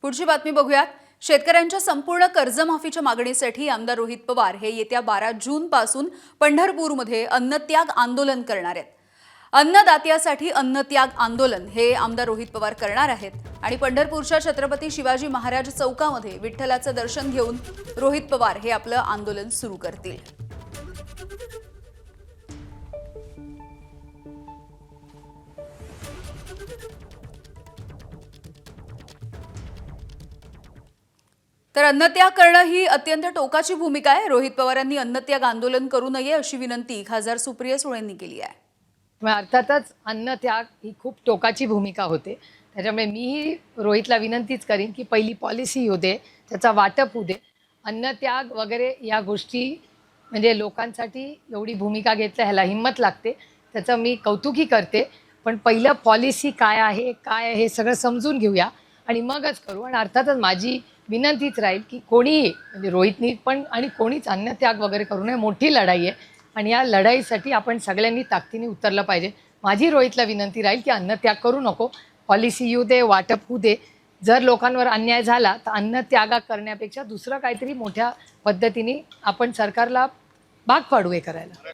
पुढची बातमी बघूयात। शेतकऱ्यांच्या संपूर्ण कर्जमाफीच्या मागणीसाठी आमदार रोहित पवार हे येत्या 12 जून पासून पंढरपूरमध्ये अन्नत्याग आंदोलन करणार आहेत। अन्नदात्यासाठी अन्नत्याग आंदोलन हे आमदार रोहित पवार करणार आहेत आणि पंढरपूरच्या छत्रपती शिवाजी महाराज चौकामध्ये विठ्ठलाचं दर्शन घेऊन रोहित पवार हे आपलं आंदोलन सुरू करतील। तर अन्नत्याग करणं ही अत्यंत टोकाची भूमिका आहे। रोहित पवारांनी अन्नत्याग आंदोलन करू नये अशी विनंती खासदार सुप्रिया सुळेंनी केली आहे। अर्थातच अन्नत्याग ही खूप टोकाची भूमिका होते। त्याच्यामुळे मीही रोहितला विनंतीच करीन की पहिली पॉलिसी येऊ दे, त्याचा वाटप होऊ दे। अन्नत्याग वगैरे या गोष्टी म्हणजे लोकांसाठी एवढी भूमिका घेतल्या ह्याला हिंमत लागते, त्याचं मी कौतुकही करते। पण पहिलं पॉलिसी काय आहे हे सगळं समजून घेऊया आणि मगच करू। आणि अर्थातच माझी विनंतीच राहील की कोणीही म्हणजे रोहितनी पण आणि कोणीच अन्नत्याग वगैरे करू नये। मोठी लढाई आहे आणि या लढाईसाठी आपण सगळ्यांनी ताकदीने उतरलं पाहिजे। माझी रोहितला विनंती राहील की अन्नत्याग करू नको, पॉलिसी येऊ दे, वाटप होऊ दे। जर लोकांवर अन्याय झाला तर अन्नत्याग करण्यापेक्षा दुसरं काहीतरी मोठ्या पद्धतीने आपण सरकारला भाग पाडू हे करायला।